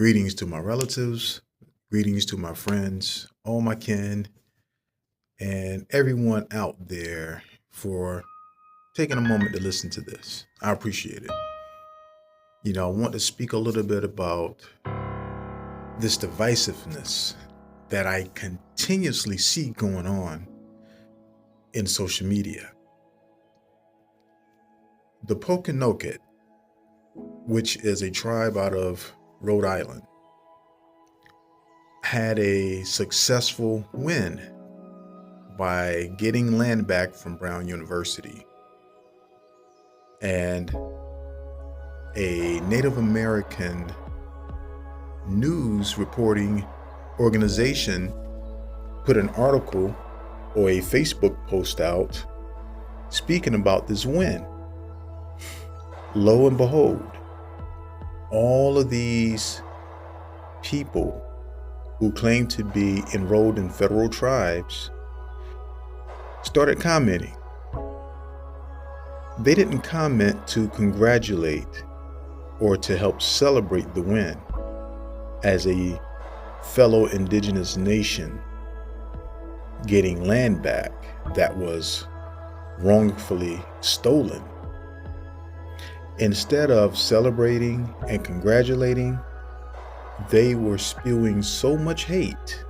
Greetings to my relatives, greetings to my friends, all my kin, and everyone out there for taking a moment to listen to this. I appreciate it. I want to speak a little bit about this divisiveness that I continuously see going on in social media. The Pokanoket, which is a tribe out of Rhode Island, had a successful win by getting land back from Brown University. And a Native American news reporting organization put an article or a Facebook post out speaking about this win. Lo and behold, all of these people who claim to be enrolled in federal tribes started commenting. They didn't comment to congratulate or to help celebrate the win as a fellow indigenous nation getting land back that was wrongfully stolen. Instead of celebrating and congratulating, they were spewing so much hate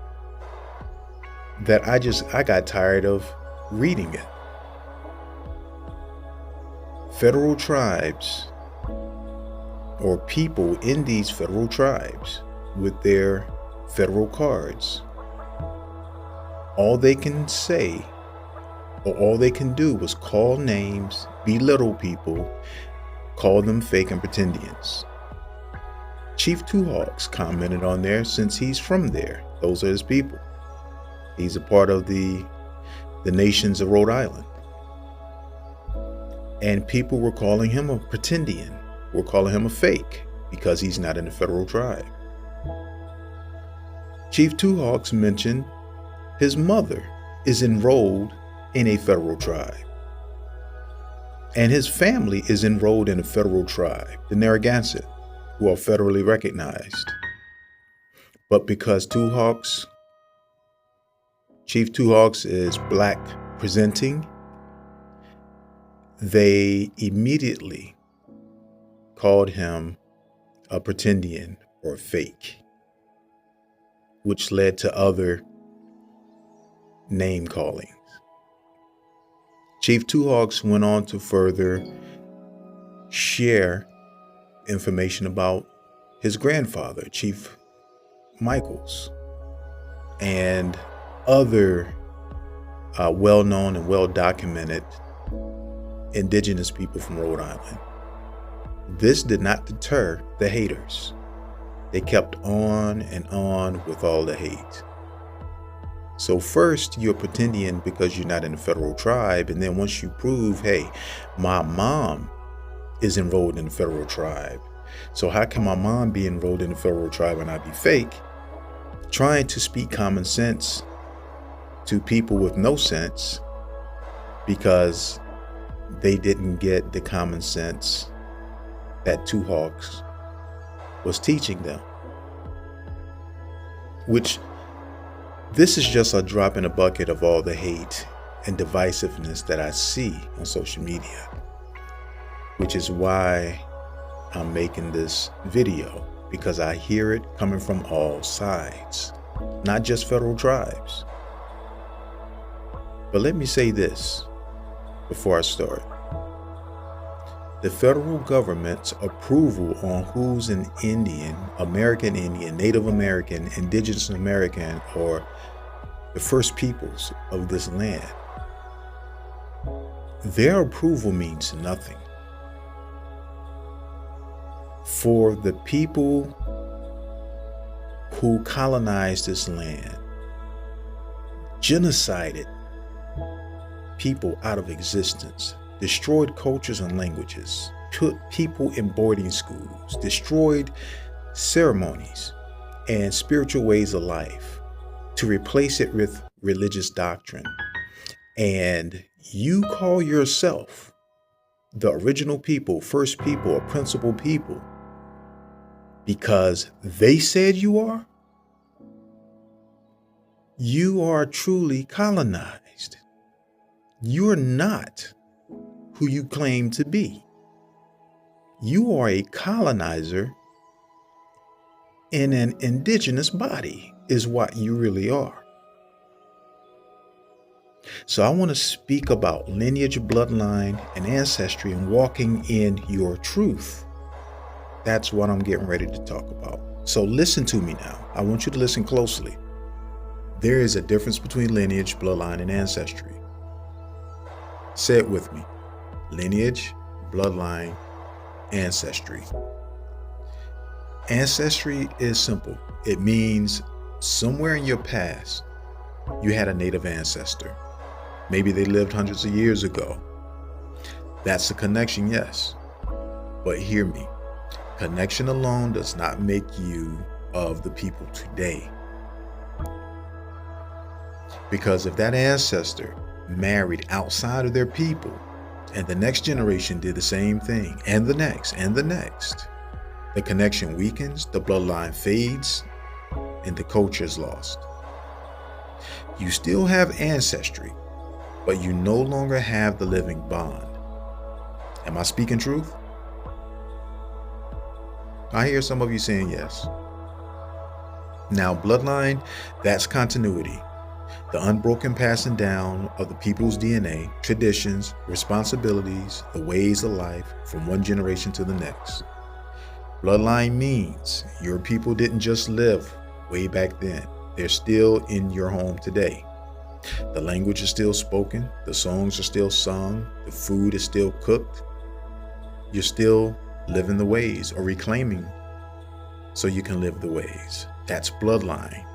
that I got tired of reading it. Federal tribes or people in these federal tribes with their federal cards, all they can say or all they can do was call names, belittle people, call them fake and pretendians. Chief Two Hawks commented on there since he's from there. Those are his people. He's a part of the nations of Rhode Island. And people were calling him a pretendian, were calling him a fake because he's not in the federal tribe. Chief Two Hawks mentioned his mother is enrolled in a federal tribe. And his family is enrolled in a federal tribe, the Narragansett, who are federally recognized. But because Chief Two Hawks is black presenting, they immediately called him a pretendian or fake, which led to other name callings. Chief Two Hawks went on to further share information about his grandfather, Chief Michaels, and other well-known and well-documented indigenous people from Rhode Island. This did not deter the haters. They kept on and on with all the hate. So first you're pretending because you're not in a federal tribe, and then once you prove, hey, my mom is enrolled in the federal tribe, so how can my mom be enrolled in the federal tribe and I be fake? Trying to speak common sense to people with no sense because they didn't get the common sense that Two Hawks was teaching them. Which, this is just a drop in a bucket of all the hate and divisiveness that I see on social media, which is why I'm making this video, because I hear it coming from all sides, not just federal tribes. But let me say this before I start. The federal government's approval on who's an Indian, American Indian, Native American, Indigenous American, or the first peoples of this land, their approval means nothing. For the people who colonized this land, genocided people out of existence, destroyed cultures and languages, put people in boarding schools, destroyed ceremonies and spiritual ways of life to replace it with religious doctrine. And you call yourself the original people, first people, or principal people. because they said you are truly colonized. You're not who you claim to be. You are a colonizer in an indigenous body, is what you really are. So I want to speak about lineage, bloodline, and ancestry and walking in your truth. That's what I'm getting ready to talk about. So listen to me now. I want you to listen closely. There is a difference between lineage, bloodline, and ancestry. Say it with me. Lineage, bloodline, ancestry. Ancestry is simple. It means somewhere in your past, you had a native ancestor. Maybe they lived hundreds of years ago. That's a connection, yes. But hear me. Connection alone does not make you of the people today. Because if that ancestor married outside of their people, and the next generation did the same thing, and the next, the connection weakens, the bloodline fades, and the culture is lost. You still have ancestry, but you no longer have the living bond. Am I speaking truth? I hear some of you saying yes. Now, bloodline, that's continuity. The unbroken passing down of the people's DNA, traditions, responsibilities, the ways of life from one generation to the next. Bloodline means your people didn't just live way back then. They're still in your home today. The language is still spoken. The songs are still sung. The food is still cooked. You're still living the ways or reclaiming so you can live the ways. That's bloodline.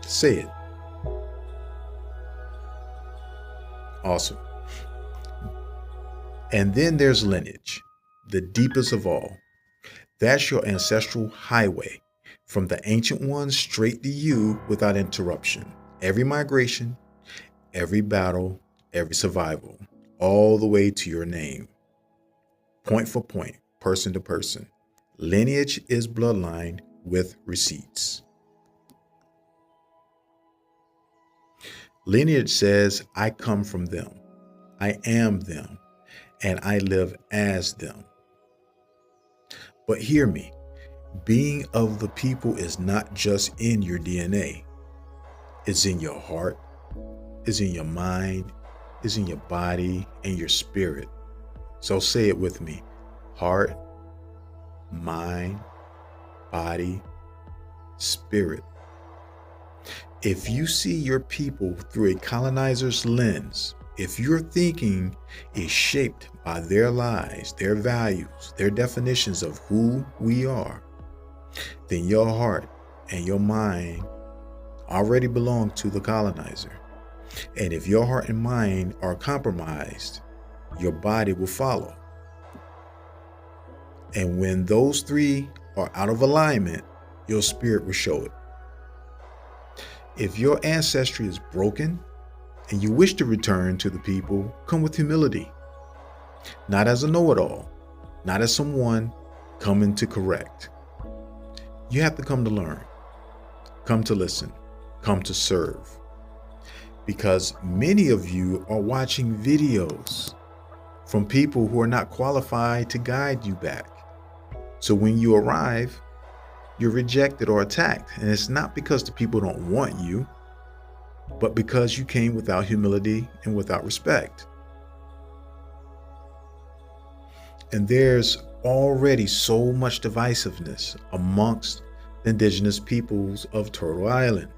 Say it. Awesome. And then there's lineage, the deepest of all. That's your ancestral highway, from the ancient ones straight to you without interruption. Every migration, every battle, every survival, all the way to your name. Point for point, person to person. Lineage is bloodline with receipts. Lineage says, I come from them, I am them, and I live as them. But hear me, being of the people is not just in your DNA. It's in your heart, it's in your mind, it's in your body and your spirit. So say it with me. Heart, mind, body, spirit. If you see your people through a colonizer's lens, if your thinking is shaped by their lies, their values, their definitions of who we are, then your heart and your mind already belong to the colonizer. And if your heart and mind are compromised, your body will follow. And when those three are out of alignment, your spirit will show it. If your ancestry is broken and you wish to return to the people, come with humility. Not as a know-it-all, not as someone coming to correct. You have to come to learn, come to listen, come to serve. Because many of you are watching videos from people who are not qualified to guide you back. So when you arrive, you're rejected or attacked. And it's not because the people don't want you, but because you came without humility and without respect. And there's already so much divisiveness amongst the indigenous peoples of Turtle Island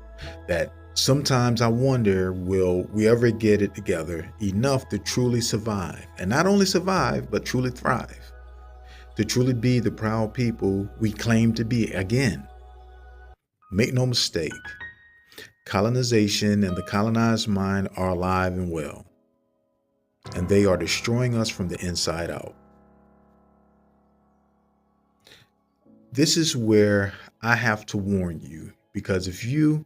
that sometimes I wonder, will we ever get it together enough to truly survive? And not only survive, but truly thrive. To truly be the proud people we claim to be again. Make no mistake, colonization and the colonized mind are alive and well, and they are destroying us from the inside out. This is where I have to warn you, because if you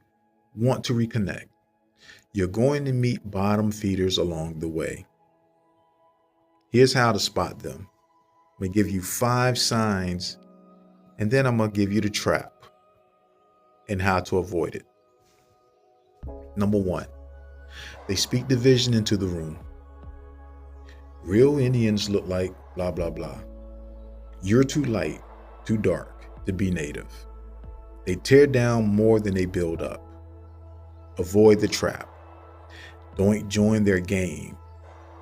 want to reconnect, you're going to meet bottom feeders along the way. Here's how to spot them. I'm going to give you 5 signs And then I'm going to give you the trap and how to avoid it. Number 1, they speak division into the room. Real Indians look like blah, blah, blah. You're too light, too dark to be native. They tear down more than they build up. Avoid the trap. Don't join their game.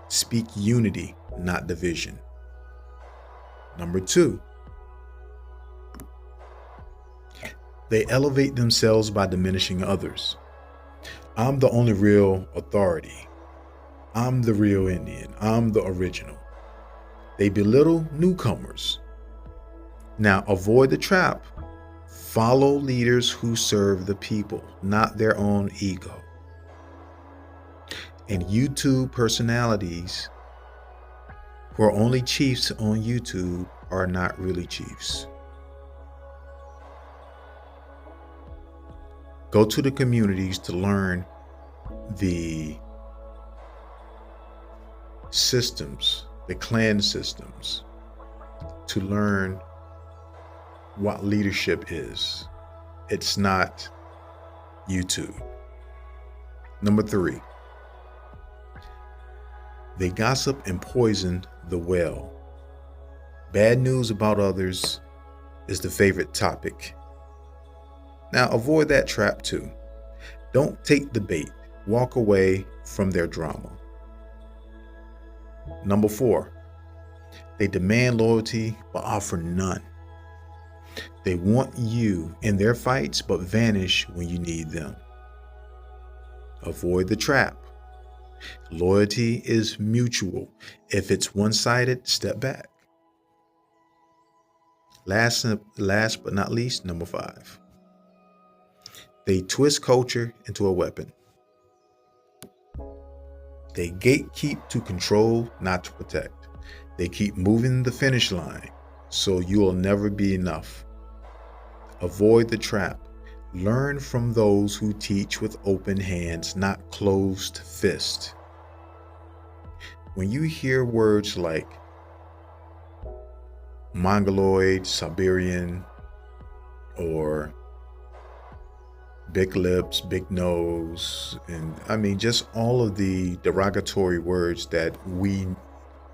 Speak unity, not division. Number 2, they elevate themselves by diminishing others. I'm the only real authority. I'm the real Indian. I'm the original. They belittle newcomers. Now, avoid the trap. Follow leaders who serve the people, not their own ego. And YouTube personalities who are only chiefs on YouTube are not really chiefs. Go to the communities to learn the systems, the clan systems, to learn what leadership is. It's not YouTube. Number 3, they gossip and poison the well. Bad news about others is the favorite topic. Now, avoid that trap too. Don't take the bait. Walk away from their drama. Number 4, they demand loyalty but offer none. They want you in their fights but vanish when you need them. Avoid the trap. Loyalty is mutual. If it's one-sided, step back. Last but not least, number 5. They twist culture into a weapon. They gatekeep to control, not to protect. They keep moving the finish line, so you'll never be enough. Avoid the trap. Learn from those who teach with open hands, not closed fists. When you hear words like Mongoloid, Siberian, or big lips, big nose, and just all of the derogatory words that we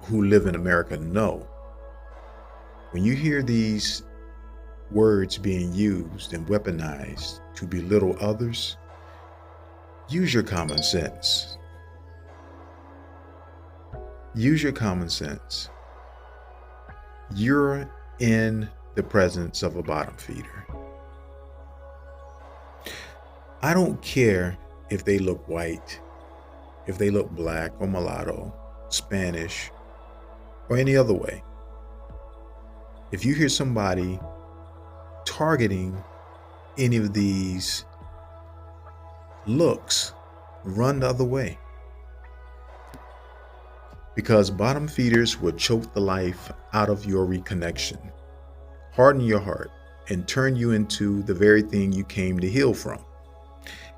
who live in America know. When you hear these words being used and weaponized to belittle others, use your common sense. Use your common sense. You're in the presence of a bottom feeder. I don't care if they look white, if they look black or mulatto, Spanish, or any other way. If you hear somebody targeting any of these looks, run the other way. Because bottom feeders will choke the life out of your reconnection, harden your heart, and turn you into the very thing you came to heal from.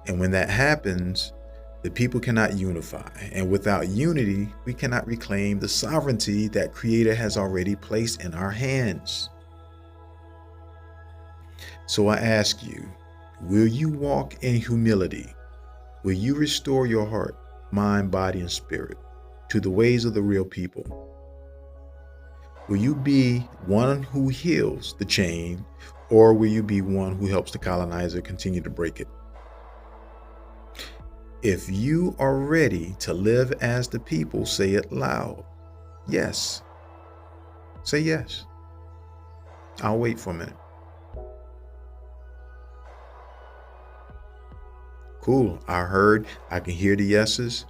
And when that happens, the people cannot unify. And without unity, we cannot reclaim the sovereignty that Creator has already placed in our hands. So I ask you, will you walk in humility? Will you restore your heart, mind, body, and spirit to the ways of the real people? Will you be one who heals the chain, or will you be one who helps the colonizer continue to break it? If you are ready to live as the people, say it loud. Yes. Say yes. I'll wait for a minute. Cool. I can hear the yeses,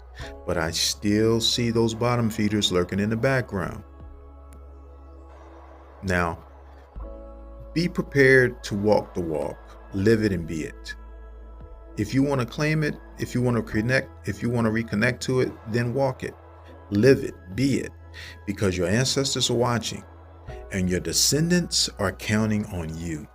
but I still see those bottom feeders lurking in the background. Now, be prepared to walk the walk, live it and be it. If you want to claim it, if you want to reconnect to it, then walk it, live it, be it, because your ancestors are watching and your descendants are counting on you.